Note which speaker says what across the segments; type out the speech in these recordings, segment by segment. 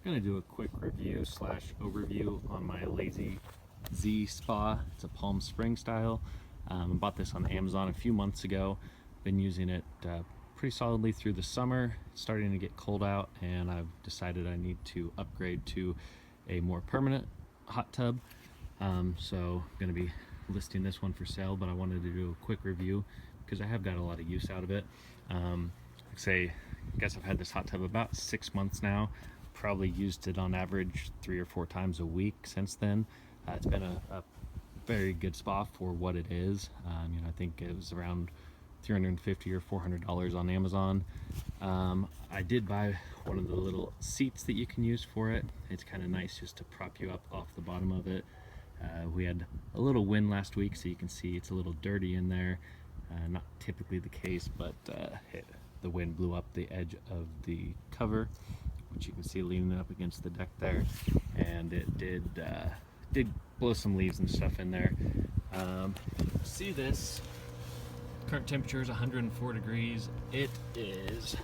Speaker 1: Going to do a quick review slash overview on my Lazy Z spa. It's a Palm Spring style. I bought this on Amazon a few months ago. Been using it pretty solidly through the summer. It's starting to get cold out, and I've decided I need to upgrade to a more permanent hot tub. So I'm going to be listing this one for sale, but I wanted to do a quick review because I have got a lot of use out of it. I guess I've had this hot tub about 6 months now. Probably used it on average 3 or 4 times a week since then. It's been a very good spa for what it is. I think it was around $350 or $400 on Amazon. I did buy one of the little seats that you can use for it. It's kind of nice just to prop you up off the bottom of it. We had a little wind last week, so you can see it's a little dirty in there. Not typically the case, but the wind blew up the edge of the cover, which you can see leaning up against the deck there, and it did blow some leaves and stuff in there. See this current temperature is 104 degrees. It is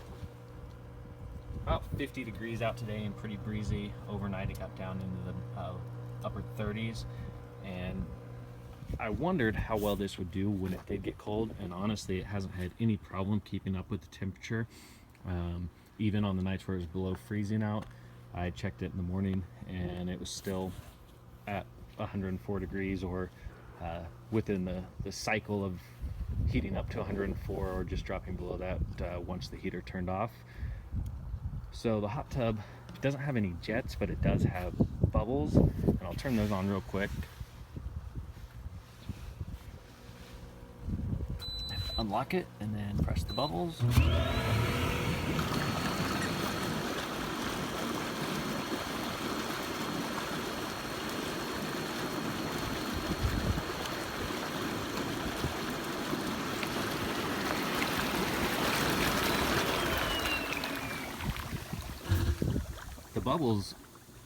Speaker 1: about 50 degrees out today and pretty breezy. Overnight it got down into the upper 30s, and I wondered how well this would do when it did get cold, and honestly it hasn't had any problem keeping up with the temperature. Even on the nights where it was below freezing out, I checked it in the morning and it was still at 104 degrees, or within the cycle of heating up to 104 or just dropping below that once the heater turned off. So the hot tub doesn't have any jets, but it does have bubbles, and I'll turn those on real quick. Unlock it and then press the bubbles. The bubbles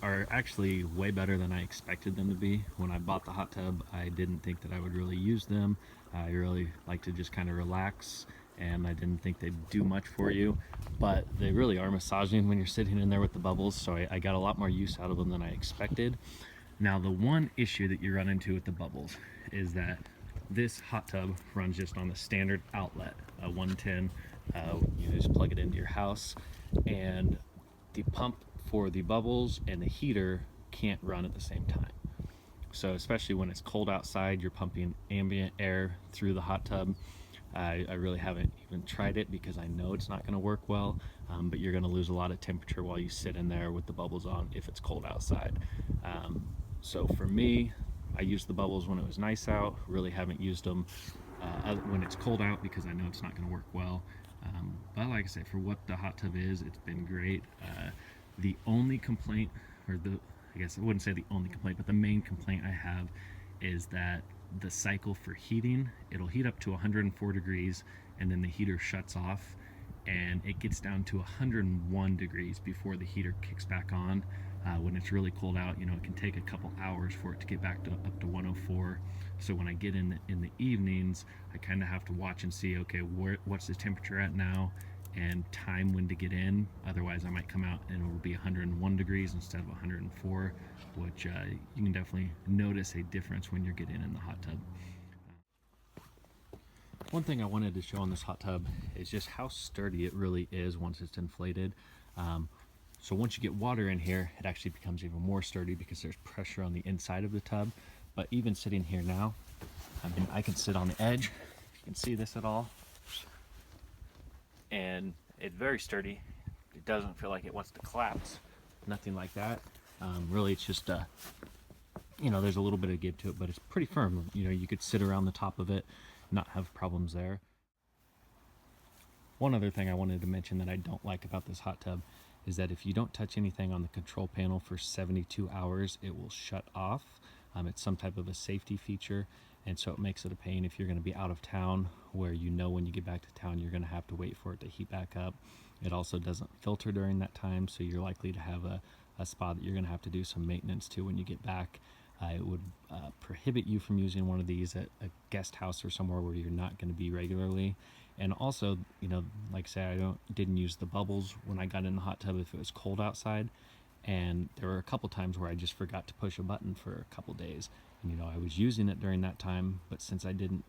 Speaker 1: are actually way better than I expected them to be. When I bought the hot tub, I didn't think that I would really use them. I really like to just kind of relax, and I didn't think they'd do much for you, but they really are massaging when you're sitting in there with the bubbles, so I got a lot more use out of them than I expected. Now, the one issue that you run into with the bubbles is that this hot tub runs just on the standard outlet, 110. You just plug it into your house, and the pump for the bubbles and the heater can't run at the same time. So especially when it's cold outside, you're pumping ambient air through the hot tub. I really haven't even tried it because I know it's not going to work well, but you're going to lose a lot of temperature while you sit in there with the bubbles on if it's cold outside. So for me, I used the bubbles when it was nice out. Really haven't used them when it's cold out because I know it's not going to work well. But like I say, for what the hot tub is, it's been great. The only complaint, I guess I wouldn't say the only complaint, but the main complaint I have is that the cycle for heating, it'll heat up to 104 degrees and then the heater shuts off, and it gets down to 101 degrees before the heater kicks back on. When it's really cold out, it can take a couple hours for it to get back up to 104. So when I get in the evenings, I kind of have to watch and see, okay, what's the temperature at now, and time when to get in. Otherwise I might come out and it will be 101 degrees instead of 104, which you can definitely notice a difference when you're getting in the hot tub. One thing I wanted to show on this hot tub is just how sturdy it really is once it's inflated. So once you get water in here, it actually becomes even more sturdy because there's pressure on the inside of the tub. But even sitting here now, I can sit on the edge, if you can see this at all, and it's very sturdy. It doesn't feel like it wants to collapse, nothing like that. Really, it's just there's a little bit of give to it, but it's pretty firm. You could sit around the top of it, not have problems there. One other thing I wanted to mention that I don't like about this hot tub is that if you don't touch anything on the control panel for 72 hours, it will shut off. It's some type of a safety feature, and so it makes it a pain if you're going to be out of town, where when you get back to town you're going to have to wait for it to heat back up. It also doesn't filter during that time, so you're likely to have a spa that you're going to have to do some maintenance to when you get back. It would prohibit you from using one of these at a guest house or somewhere where you're not going to be regularly. And also, like I say, didn't use the bubbles when I got in the hot tub if it was cold outside. And there were a couple times where I just forgot to push a button for a couple days. And you know, I was using it during that time, but since I didn't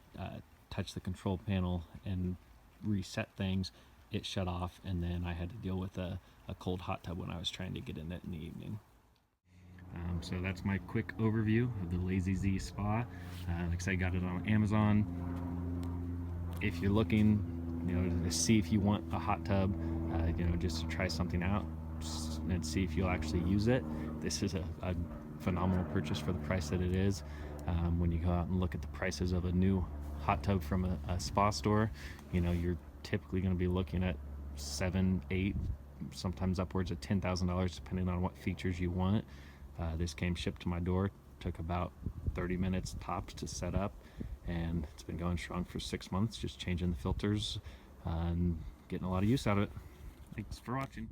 Speaker 1: touch the control panel and reset things, it shut off, and then I had to deal with a cold hot tub when I was trying to get in it in the evening. So that's my quick overview of the Lazy Z Spa. Like I said, I got it on Amazon. If you're looking, you know, to see if you want a hot tub, you know, just to try something out and see if you'll actually use it, this is a phenomenal purchase for the price that it is. When you go out and look at the prices of a new hot tub from a spa store, you know, you're typically going to be looking at $7, $8, sometimes upwards of $10,000 depending on what features you want. This came shipped to my door, took about 30 minutes tops to set up, and it's been going strong for 6 months, just changing the filters and getting a lot of use out of it. Thanks for watching.